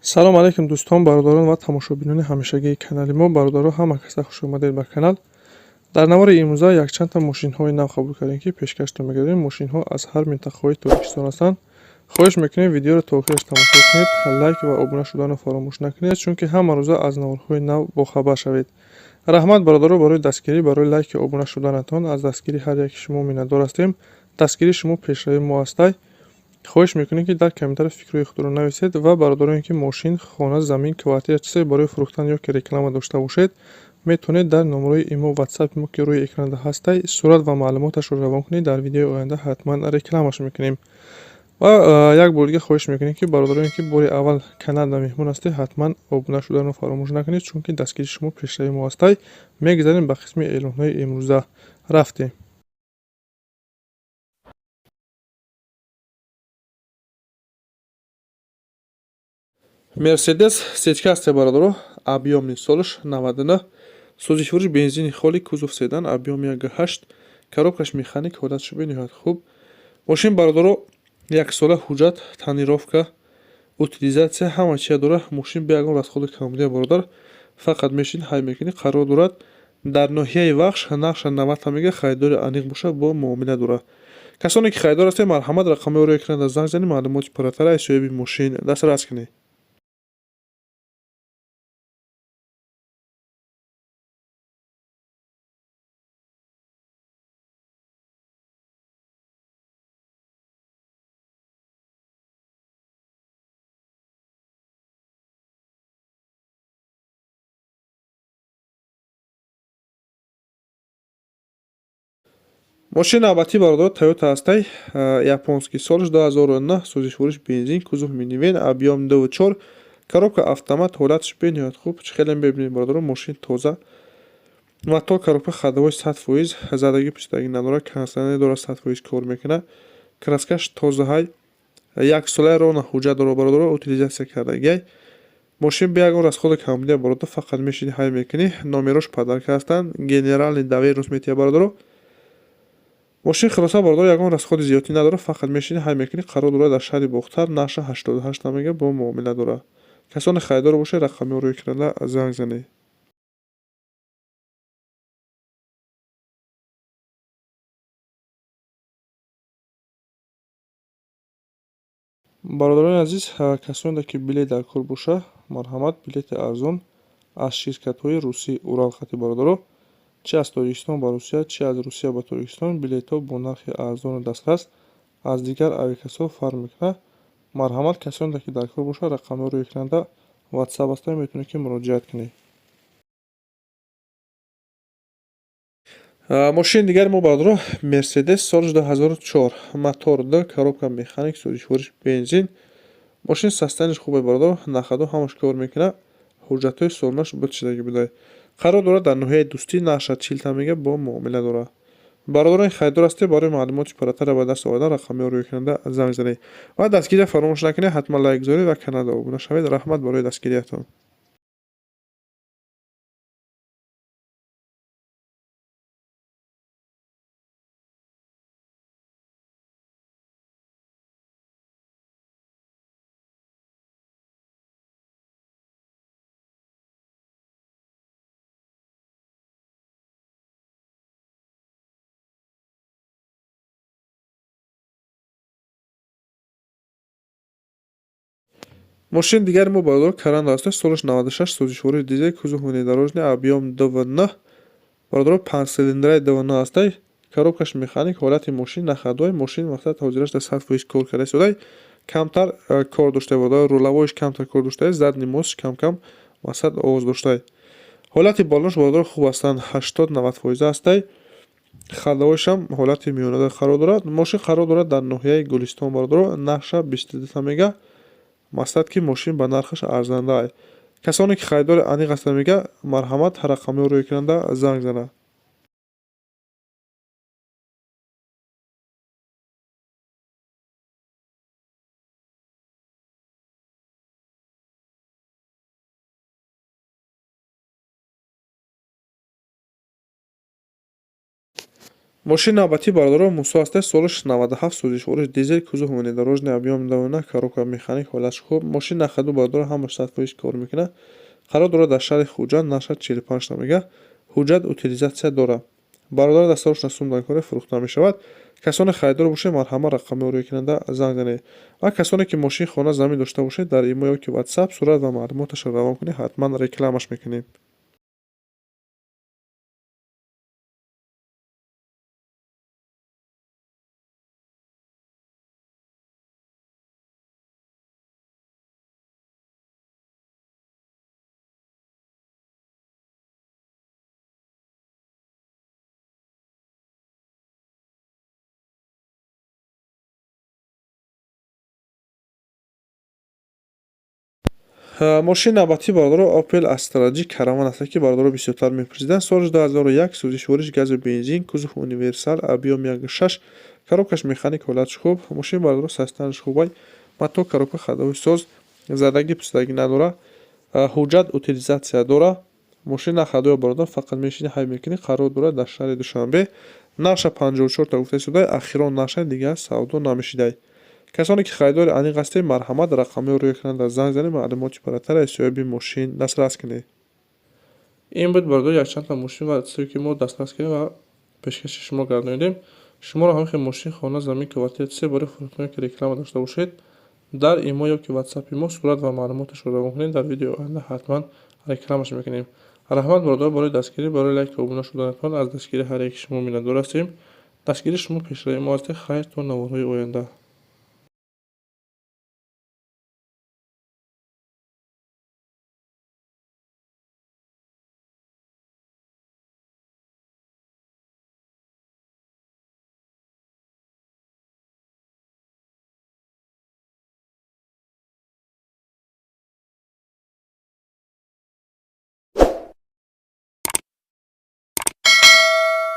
салом алейкум дӯстон, бародарон ва тамошобинони ҳамешагии канали мо. Бародаро ҳама каса хуш омадед ба канал. Дар навори имрӯза якчандта мошинҳои нав қабул кардем, ки пешкашда мегардем. Мошинҳо аз ҳар минтақаҳои Тоҷикистон ҳастанд. хоҳиш мекунем видеоро то охираш тамошо кунед, лайк ва обуна шуданро фаромӯш накунед, чунки ҳама рӯза аз наворҳои нав бохабар шавед. раҳмат бародаро барои дастгирӣ, барои лайки обуна шуданатон. аз дастгирии ҳар яки шумо миннатдор ҳастем. дастгирии шумо пешравии мо ҳастай. хоҳиш мекунем ки дар комментари фикрҳои худро нависед ва бародароне ки мошин, хона, замин, квартира чизе барои фурӯхтан ё ки реклама дошта бошед, метавонед дар номерои имо ватсапи мо ки рӯи экранда ҳастай сурат ва маълумоташро равон кунед. дар видеои оянда ҳатман рекламаш мекунем. ва як бор дига хоҳиш мекунем ки бародароне ки бори аввал каналда меҳмон ҳастед, ҳатман обуна шуданро фаромӯш накунед, чунки дастгирии шумо пешравии мо ҳастай. мегзарем ба қисми эълонҳои имрӯза. рафтем. мерседес сечка ҳасте бародаро, объёмни солиш 99, сӯзишвориш бензини холи, кузов седан, объём 1.8, коробкаш механик, ҳолаташ бениҳоят хуб. мошин бародаро 1 сола ҳуҷҷат, тонировка, утилизатсия ҳама чия дора. мошин бе ягон расходи камовия бародар, фақат мешин ҳай мекунӣ, қарор дорад дар ноҳияи вахш нақша 90 мега харидори аниқ боша, бо муомила дора. касоне ки харидор ҳастед, марҳамат рақамҳои рӯи экрана занг занед, маълумоти паратара соҳиби мошин дастрас кунед. мошини навбатӣ бародаро Toyota ҳастай, японский солиш 2009, сӯзишвориш бензин, кузов минивен, объём 2.4, коробка автомат, ҳолаташ бениҳоят хуб. хеле мебинед бародаро, мошин тоза. матоъ коробка ходовой 100%, задагӣ пӯсидагӣ надорад, кондитсионер дорад, 100% кор мекунад. краскаш тоза ҳай, 1 солаи рона ҳуҷҷат дорад бародаро, утилизатсия кардагиай. мошин бе ягон расходи камовия бародар, фақат мешини ҳай мекунӣ. номерош подарка ҳастанд, генерални доверенность метия бародаро. мошин хулоса бародаро ягон расходи зиёдӣ надорад, фақат мешини ҳай мекунӣ. қарор дорад дар шаҳри Бохтар, нақша 88 мега, бо муомила дорад. касоне харидор бошед, рақами рӯи экрана занг занед. бародарони азиз, касоне ки билет дар кор боша, марҳамат, билети арзон аз ширкатҳои русӣ Уралхати бародаро, чи аз Тоҷикистон ба Русия, чи аз Русия ба Тоҷикистон, билетҳо бо нархи арзону дастрас аз дигар авиакасо фарқ мекунад. марҳамат, касоне ки дар кор боша, рақами рӯи экрана ватсап ҳастай, метавонед ки муроҷиат кунед. мошини дигари мо бародаро Мерседес солиш 2004, мотор 2, коробка механик, сӯзишвориш бензин. мошин состоянияш хубе бародаро, нахадо ҳамаш кор мекунад, ҳуҷҷатҳои солонаш бичидагӣ будай. қарор дорад дар ноҳияи дӯстӣ, нақша 40 мега, бо муомила дорад. бародарони харидор ҳастед, барои маълумоти паратара ба даст овардан рақами рӯи экрана занг занед ва дастгирия фаромӯш накунед. ҳатман лайк гузоред ва каналда обуна шавед. раҳмат барои дастгириятон. мошини дигари мо бародаро Каранда ҳастай, солиш 96, сӯзишвориш дизел, кузов внедорожный, объём 2.9, бародаро 5 силиндраи 2.9 ҳастай, коробкаш механик, ҳолати мошин, нахадои мошин мақсад ҳозирашда 100% кор карда истодай. камтар кор доштай бародаро, рулавоиш камтар кор доштай, задни мостиш кам-кам мақсад овоз доштай. ҳолати балонош бародаро хуб ҳастанд, 80-90% ҳастай. ходовоишам ҳолати миёнада қарор дорад. мошин қарор дорад дар ноҳияи Гулистон бародаро, нақша 22 мега, мақсад ки мошин ба нархаш арзанда. касоне ки харидори аниқ ҳастанд мега, марҳамат, рақами рӯи экрана занг занад. мошини навбатии бародарон Мусо ҳастаи соли 97 сӯзишвориш дизел кузов внедорожный объем давона коробка механик ҳолатш хуб. Мошини нахаду бародарон ҳамаш 100% кор мекунад. Қарор дорад дар шаҳри Хуҷанд нашад 45 намега. ҳуҷҷат утилизатсия дорад. Бародар дастарош насум дар кори фурӯхта мешавад. Касоне харидор бошед марҳама рақами орӯякунанда занг занед ва касоне ки мошини хона замин дошта бошед дар имо ёки WhatsApp сурат ва маълумоташро равон кунед, ҳатман рекламаш мекунем. мошини навбатии бародаро Opel Astra G Caravan аст ки бародаро бисёртар мепурсиданд. Соли 2001 сӯзишвориш газу бензин, кузов универсал, объем 1.6, коробкаш механик ҳолатш хуб. мошини бародаро састанаш хубай, матто коробка ходовой соз, задагӣ пусдагӣ надора, ҳуҷҷат утилизатсия дора. мошини нахадои бародар фақат мешини ҳай мекунӣ. қарор дорад дар шаҳри Душанбе. наша 54 та гуфта истодай, ахирон наша дигар савдо намешидай. касоне ки харидори аниқ ҳастед, марҳамат рақами орӯякунанда занг занед, маълумоти баратар аз соҳиби мошин дастрас кунед. ин буд бародар якчандта мошин ва ки мо дастрас кардем ва пешкаши шумо гардонидем. шуморо ҳамихел мошин хона замин квартира се бори фурӯхтем ки реклама дошта бошед, дар имо ёки WhatsApp-и мо сурат ва маълумоташро равон кунед. дар видеои оянда ҳатман рекламаш мекунем. раҳмат бародар барои дастгирӣ, барои лайк ва обуна шуданатон аз дастгирии ҳар яки шумо миннатдор ҳастем. дастгирии шумо пешрави мо ҳастед. хайр то наворҳои оянда.